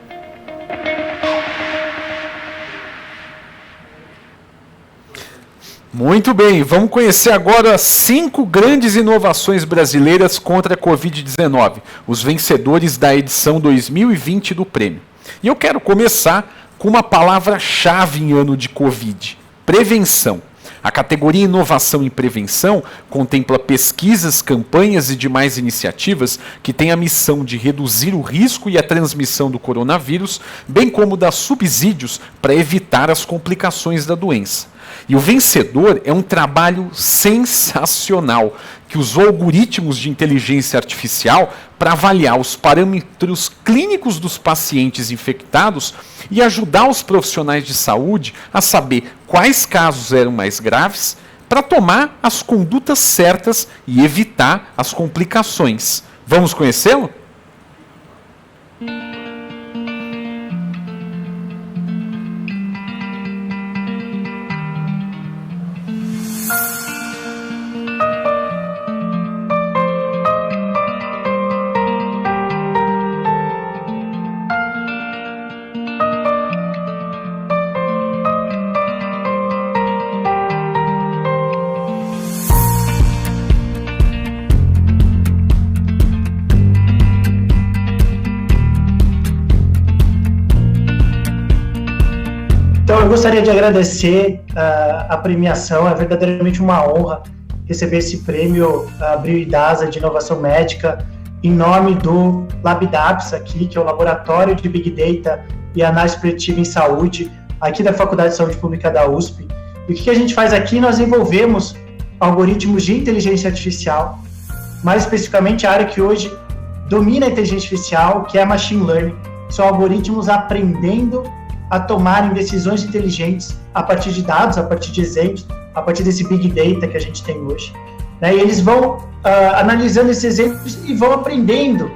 Muito bem, vamos conhecer agora 5 grandes inovações brasileiras contra a Covid-19, os vencedores da edição 2020 do prêmio. E eu quero começar com uma palavra-chave em ano de Covid: prevenção. A categoria Inovação em Prevenção contempla pesquisas, campanhas e demais iniciativas que têm a missão de reduzir o risco e a transmissão do coronavírus, bem como dar subsídios para evitar as complicações da doença. E o vencedor é um trabalho sensacional que usou algoritmos de inteligência artificial para avaliar os parâmetros clínicos dos pacientes infectados e ajudar os profissionais de saúde a saber quais casos eram mais graves para tomar as condutas certas e evitar as complicações. Vamos conhecê-lo? Então, eu gostaria de agradecer a premiação. É verdadeiramente uma honra receber esse prêmio Abril Idasa de Inovação Médica em nome do LabDAPS aqui, que é o Laboratório de Big Data e Análise Preditiva em Saúde, aqui da Faculdade de Saúde Pública da USP. E o que a gente faz aqui? Nós envolvemos algoritmos de inteligência artificial, mais especificamente a área que hoje domina a inteligência artificial, que é a Machine Learning. São algoritmos aprendendo a tomarem decisões inteligentes a partir de dados, a partir de exemplos, a partir desse Big Data que a gente tem hoje. Né? E eles vão analisando esses exemplos e vão aprendendo,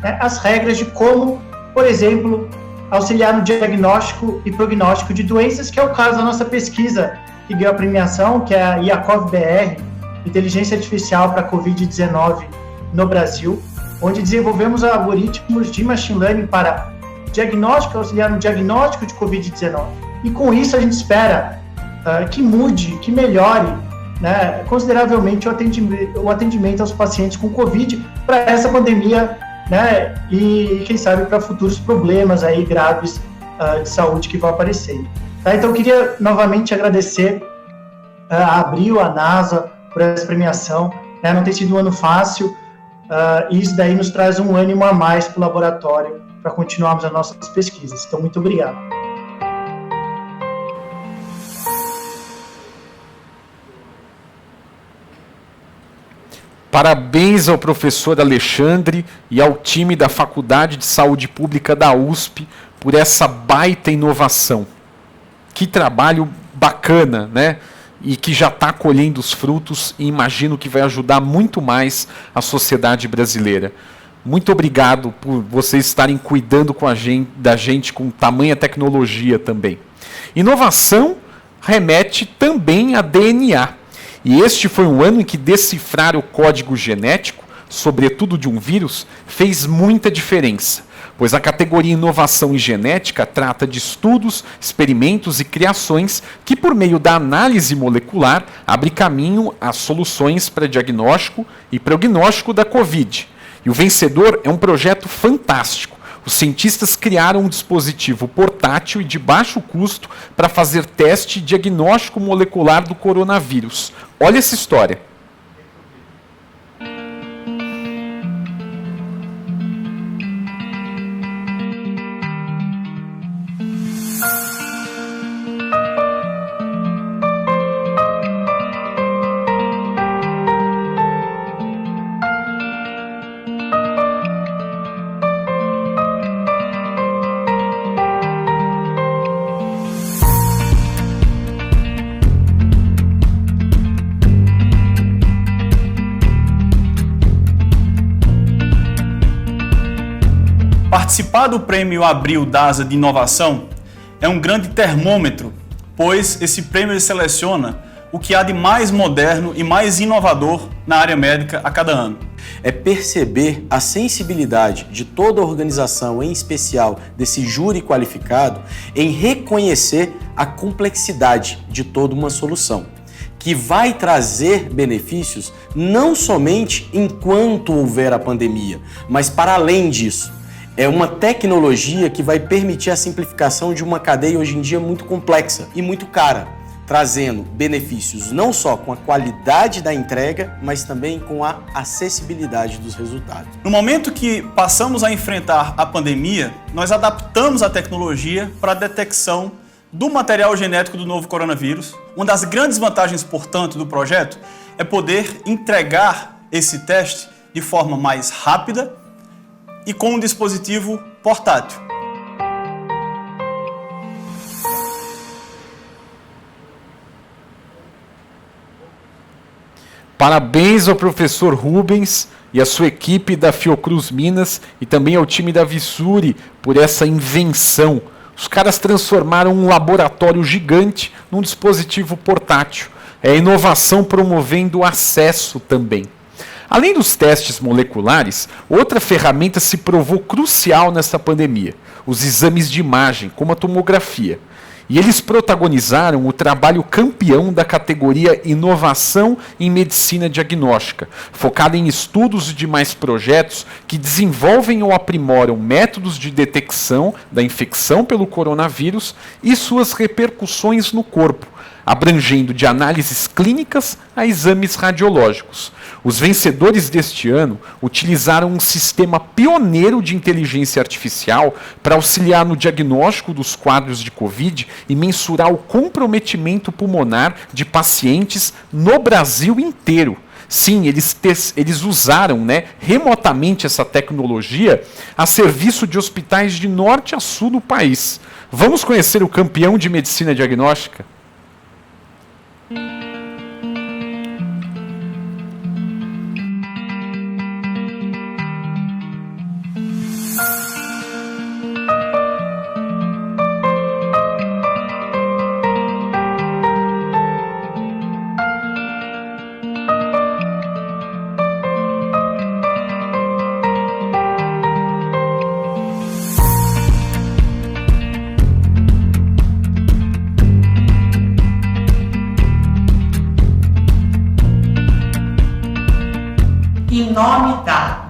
né, as regras de como, por exemplo, auxiliar no diagnóstico e prognóstico de doenças, que é o caso da nossa pesquisa que ganhou a premiação, que é a IACOV-BR, Inteligência Artificial para a Covid-19 no Brasil, onde desenvolvemos algoritmos de Machine Learning para auxiliar no diagnóstico de Covid-19. E com isso a gente espera que mude, que melhore, né, consideravelmente o atendimento aos pacientes com Covid para essa pandemia, né, e quem sabe para futuros problemas aí graves de saúde que vão aparecendo. Tá? Então eu queria novamente agradecer a Abril, a NASA, por essa premiação. Né, não tem sido um ano fácil, e isso daí nos traz um ânimo a mais para o laboratório para continuarmos as nossas pesquisas. Então, muito obrigado. Parabéns ao professor Alexandre e ao time da Faculdade de Saúde Pública da USP por essa baita inovação. Que trabalho bacana, né? E que já está colhendo os frutos e imagino que vai ajudar muito mais a sociedade brasileira. Muito obrigado por vocês estarem cuidando da gente com tamanha tecnologia também. Inovação remete também a DNA. E este foi um ano em que decifrar o código genético, sobretudo de um vírus, fez muita diferença. pois a categoria Inovação em Genética trata de estudos, experimentos e criações que, por meio da análise molecular, abre caminho a soluções para diagnóstico e prognóstico da Covid. E o vencedor é um projeto fantástico. Os cientistas criaram um dispositivo portátil e de baixo custo para fazer teste e diagnóstico molecular do coronavírus. Olha essa história. Participar do Prêmio Abril DASA de Inovação é um grande termômetro, pois esse prêmio seleciona o que há de mais moderno e mais inovador na área médica a cada ano. É perceber a sensibilidade de toda a organização, em especial desse júri qualificado, em reconhecer a complexidade de toda uma solução, que vai trazer benefícios não somente enquanto houver a pandemia, mas para além disso. É uma tecnologia que vai permitir a simplificação de uma cadeia hoje em dia muito complexa e muito cara, trazendo benefícios não só com a qualidade da entrega, mas também com a acessibilidade dos resultados. No momento que passamos a enfrentar a pandemia, nós adaptamos a tecnologia para a detecção do material genético do novo coronavírus. Uma das grandes vantagens, portanto, do projeto é poder entregar esse teste de forma mais rápida e com um dispositivo portátil. Parabéns ao professor Rubens e à sua equipe da Fiocruz Minas e também ao time da Vissuri por essa invenção. Os caras transformaram um laboratório gigante num dispositivo portátil. É inovação promovendo o acesso também. Além dos testes moleculares, outra ferramenta se provou crucial nesta pandemia: os exames de imagem, como a tomografia. E eles protagonizaram o trabalho campeão da categoria Inovação em Medicina Diagnóstica, focada em estudos e demais projetos que desenvolvem ou aprimoram métodos de detecção da infecção pelo coronavírus e suas repercussões no corpo, abrangendo de análises clínicas a exames radiológicos. Os vencedores deste ano utilizaram um sistema pioneiro de inteligência artificial para auxiliar no diagnóstico dos quadros de Covid e mensurar o comprometimento pulmonar de pacientes no Brasil inteiro. Sim, eles usaram remotamente essa tecnologia a serviço de hospitais de norte a sul do país. Vamos conhecer o campeão de medicina diagnóstica? Em nome da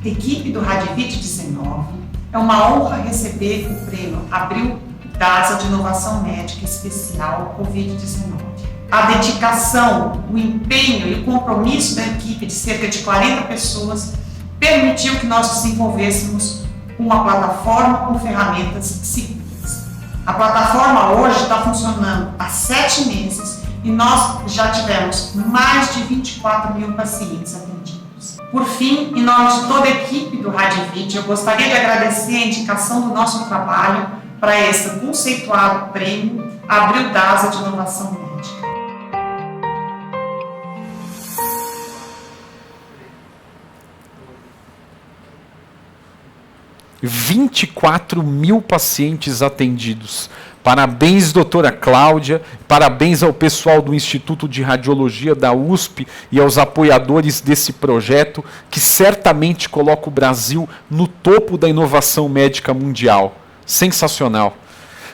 equipe do Radivit 19, é uma honra receber o prêmio Abril DASA de Inovação Médica Especial Covid-19. A dedicação, o empenho e o compromisso da equipe de cerca de 40 pessoas permitiu que nós desenvolvêssemos uma plataforma com ferramentas seguras. A plataforma hoje está funcionando há 7 meses e nós já tivemos mais de 24 mil pacientes atendidos. Por fim, em nome de toda a equipe do Radivit, eu gostaria de agradecer a indicação do nosso trabalho para esse conceituado prêmio Abril DASA de Inovação Médica. 24 mil pacientes atendidos. Parabéns, doutora Cláudia, parabéns ao pessoal do Instituto de Radiologia da USP e aos apoiadores desse projeto, que certamente coloca o Brasil no topo da inovação médica mundial. Sensacional.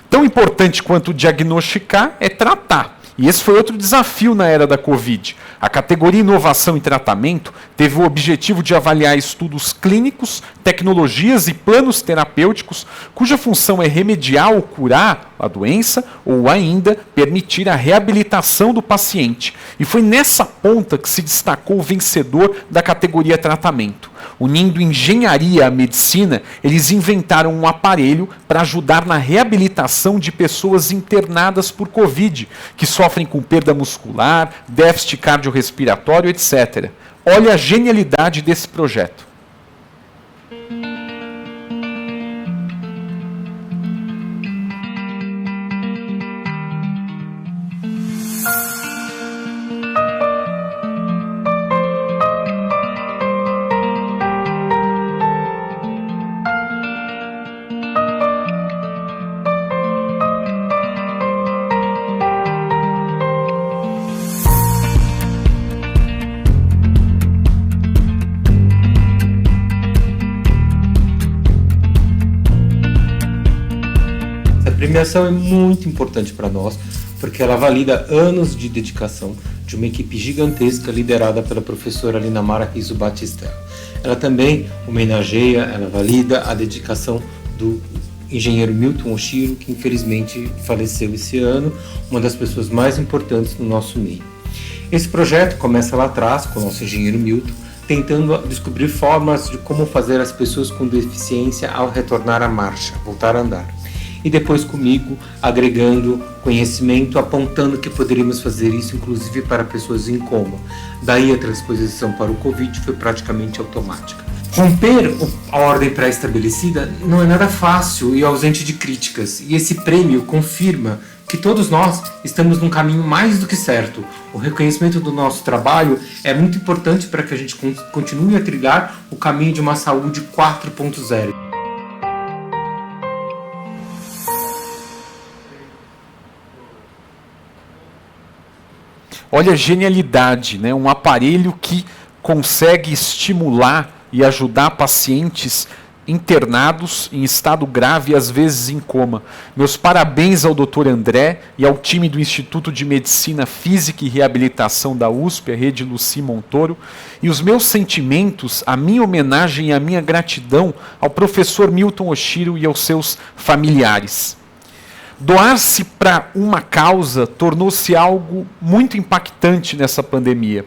Tão importante quanto diagnosticar é tratar. E esse foi outro desafio na era da Covid. A categoria Inovação em Tratamento teve o objetivo de avaliar estudos clínicos, tecnologias e planos terapêuticos cuja função é remediar ou curar a doença ou ainda permitir a reabilitação do paciente. E foi nessa ponta que se destacou o vencedor da categoria Tratamento. Unindo engenharia à medicina, eles inventaram um aparelho para ajudar na reabilitação de pessoas internadas por Covid, que sofrem com perda muscular, déficit cardiorrespiratório, etc. Olha a genialidade desse projeto. A premiação é muito importante para nós, porque ela valida anos de dedicação de uma equipe gigantesca liderada pela professora Linamara Riso Batistella. Ela também homenageia, ela valida a dedicação do engenheiro Milton Oshiro, que infelizmente faleceu esse ano, uma das pessoas mais importantes no nosso meio. Esse projeto começa lá atrás com o nosso engenheiro Milton, tentando descobrir formas de como fazer as pessoas com deficiência ao retornar à marcha, voltar a andar. E depois comigo, agregando conhecimento, apontando que poderíamos fazer isso inclusive para pessoas em coma. Daí a transposição para o Covid foi praticamente automática. Romper a ordem pré-estabelecida não é nada fácil e ausente de críticas, e esse prêmio confirma que todos nós estamos num caminho mais do que certo. O reconhecimento do nosso trabalho é muito importante para que a gente continue a trilhar o caminho de uma saúde 4.0. Olha a genialidade, né? Um aparelho que consegue estimular e ajudar pacientes internados em estado grave e às vezes em coma. Meus parabéns ao Dr. André e ao time do Instituto de Medicina Física e Reabilitação da USP, a Rede Luci Montoro, e os meus sentimentos, a minha homenagem e a minha gratidão ao professor Milton Oshiro e aos seus familiares. Doar-se para uma causa tornou-se algo muito impactante nessa pandemia.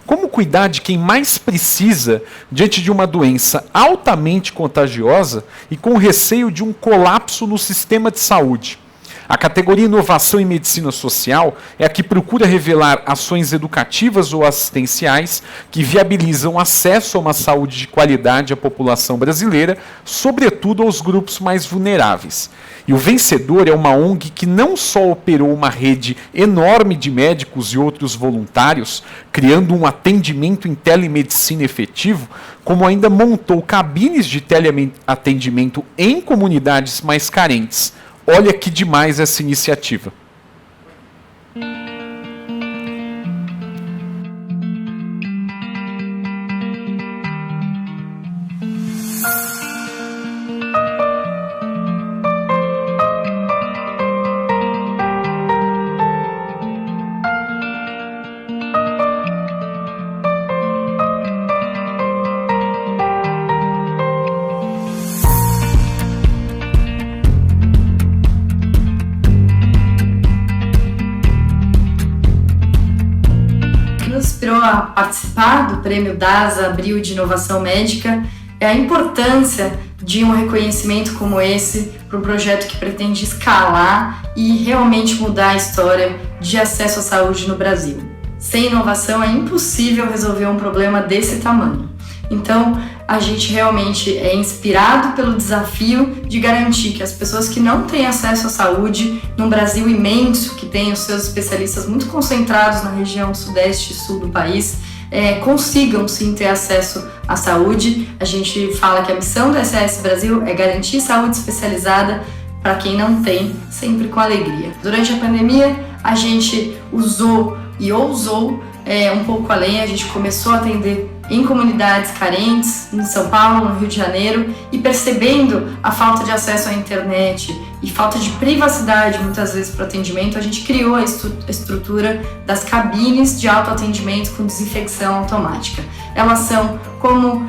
Como cuidar de quem mais precisa diante de uma doença altamente contagiosa e com receio de um colapso no sistema de saúde? A categoria Inovação em Medicina Social é a que procura revelar ações educativas ou assistenciais que viabilizam acesso a uma saúde de qualidade à população brasileira, sobretudo aos grupos mais vulneráveis. E o vencedor é uma ONG que não só operou uma rede enorme de médicos e outros voluntários, criando um atendimento em telemedicina efetivo, como ainda montou cabines de teleatendimento em comunidades mais carentes. Olha que demais essa iniciativa. A participar do Prêmio DASA Abril de Inovação Médica é a importância de um reconhecimento como esse para um projeto que pretende escalar e realmente mudar a história de acesso à saúde no Brasil. Sem inovação é impossível resolver um problema desse tamanho. Então, a gente realmente é inspirado pelo desafio de garantir que as pessoas que não têm acesso à saúde, num Brasil imenso, que tem os seus especialistas muito concentrados na região sudeste e sul do país, consigam sim ter acesso à saúde. A gente fala que a missão do SAS Brasil é garantir saúde especializada para quem não tem, sempre com alegria. Durante a pandemia, a gente usou e ousou um pouco além. A gente começou a atender em comunidades carentes, em São Paulo, no Rio de Janeiro, e percebendo a falta de acesso à internet e falta de privacidade, muitas vezes, para o atendimento, a gente criou a estrutura das cabines de autoatendimento com desinfecção automática. Elas são como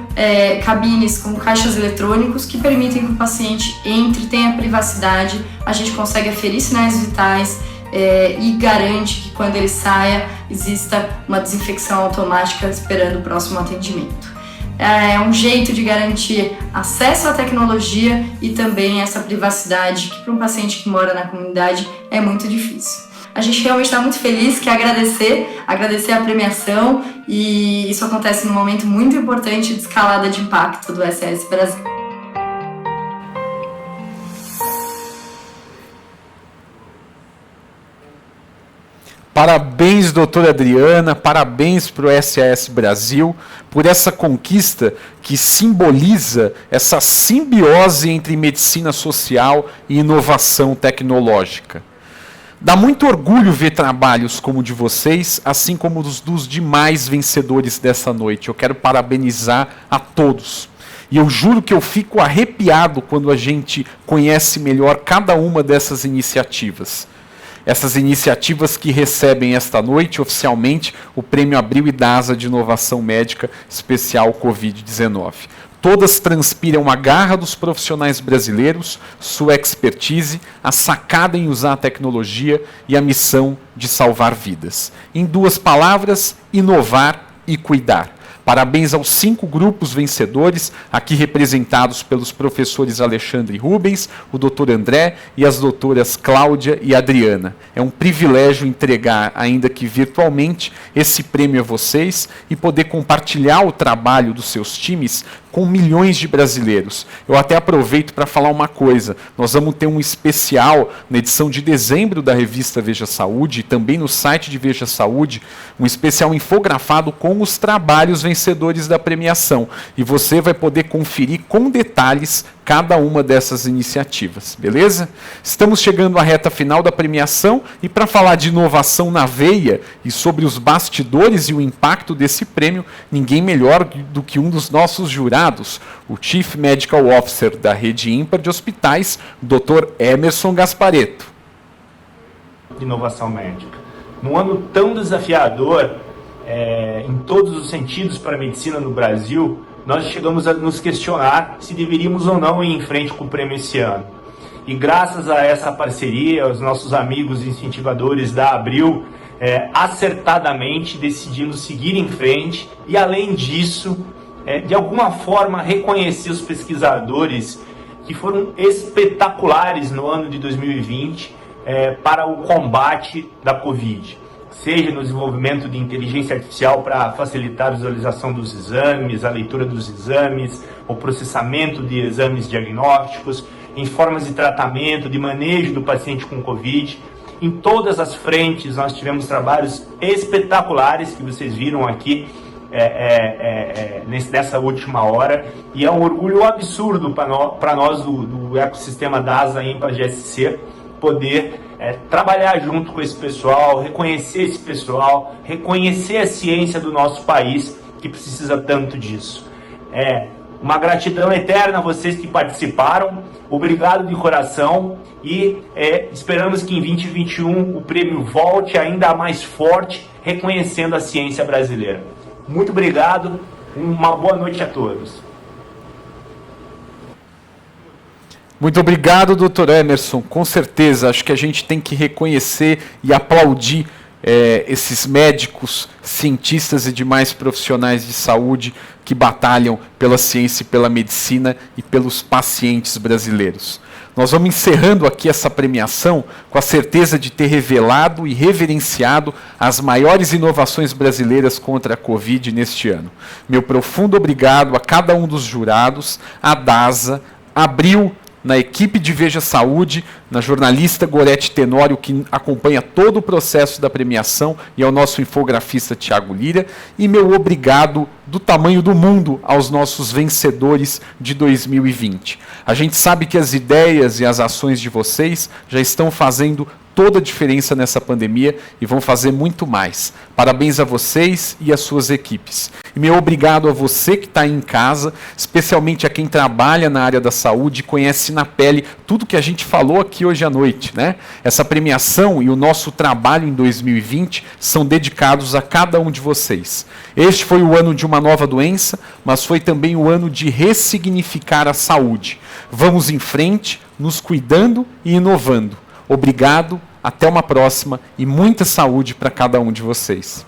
cabines com caixas eletrônicos que permitem que o paciente entre, tenha privacidade, a gente consegue aferir sinais vitais, e garante que quando ele saia exista uma desinfecção automática esperando o próximo atendimento. É um jeito de garantir acesso à tecnologia e também essa privacidade que para um paciente que mora na comunidade é muito difícil. A gente realmente está muito feliz, quer agradecer a premiação, e isso acontece num momento muito importante de escalada de impacto do SAS Brasil. Parabéns, doutora Adriana, parabéns para o SAS Brasil por essa conquista que simboliza essa simbiose entre medicina social e inovação tecnológica. Dá muito orgulho ver trabalhos como o de vocês, assim como os dos demais vencedores dessa noite. Eu quero parabenizar a todos. E eu juro que eu fico arrepiado quando a gente conhece melhor cada uma dessas iniciativas. Essas iniciativas que recebem esta noite, oficialmente, o Prêmio Abril e DASA de Inovação Médica Especial Covid-19. Todas transpiram a garra dos profissionais brasileiros, sua expertise, a sacada em usar a tecnologia e a missão de salvar vidas. Em 2 palavras, inovar e cuidar. Parabéns aos 5 grupos vencedores, aqui representados pelos professores Alexandre Rubens, o Dr. André e as doutoras Cláudia e Adriana. É um privilégio entregar, ainda que virtualmente, esse prêmio a vocês e poder compartilhar o trabalho dos seus times com milhões de brasileiros. Eu até aproveito para falar uma coisa. Nós vamos ter um especial na edição de dezembro da revista Veja Saúde e também no site de Veja Saúde, um especial infografado com os trabalhos vencedores da premiação. E você vai poder conferir com detalhes cada uma dessas iniciativas, beleza? Estamos chegando à reta final da premiação e para falar de inovação na veia e sobre os bastidores e o impacto desse prêmio, ninguém melhor do que um dos nossos jurados, o Chief Medical Officer da Rede Ímpar de Hospitais, Dr. Emerson Gasparetto. Inovação médica. Num ano tão desafiador, em todos os sentidos para a medicina no Brasil, nós chegamos a nos questionar se deveríamos ou não ir em frente com o prêmio esse ano. E graças a essa parceria, aos nossos amigos incentivadores da Abril, acertadamente decidimos seguir em frente e, além disso, de alguma forma reconhecer os pesquisadores que foram espetaculares no ano de 2020 para o combate da Covid. Seja no desenvolvimento de inteligência artificial para facilitar a visualização dos exames, a leitura dos exames, o processamento de exames diagnósticos, em formas de tratamento, de manejo do paciente com Covid. Em todas as frentes nós tivemos trabalhos espetaculares que vocês viram aqui nessa última hora, e é um orgulho absurdo para nós do ecossistema DASA Ímpar GSC poder trabalhar junto com esse pessoal, reconhecer esse pessoal, reconhecer a ciência do nosso país, que precisa tanto disso. Uma gratidão eterna a vocês que participaram, obrigado de coração, e esperamos que em 2021 o prêmio volte ainda mais forte, reconhecendo a ciência brasileira. Muito obrigado, uma boa noite a todos. Muito obrigado, doutor Emerson. Com certeza, acho que a gente tem que reconhecer e aplaudir esses médicos, cientistas e demais profissionais de saúde que batalham pela ciência e pela medicina e pelos pacientes brasileiros. Nós vamos encerrando aqui essa premiação com a certeza de ter revelado e reverenciado as maiores inovações brasileiras contra a Covid neste ano. Meu profundo obrigado a cada um dos jurados, a DASA, Abril, na equipe de Veja Saúde, na jornalista Gorete Tenório, que acompanha todo o processo da premiação, e ao nosso infografista Tiago Lira, e meu obrigado do tamanho do mundo aos nossos vencedores de 2020. A gente sabe que as ideias e as ações de vocês já estão fazendo toda a diferença nessa pandemia e vão fazer muito mais. Parabéns a vocês e às suas equipes. E meu obrigado a você que está aí em casa, especialmente a quem trabalha na área da saúde e conhece na pele tudo que a gente falou aqui hoje à noite, né? Essa premiação e o nosso trabalho em 2020 são dedicados a cada um de vocês. Este foi o ano de uma nova doença, mas foi também o ano de ressignificar a saúde. Vamos em frente, nos cuidando e inovando. Obrigado, até uma próxima e muita saúde para cada um de vocês.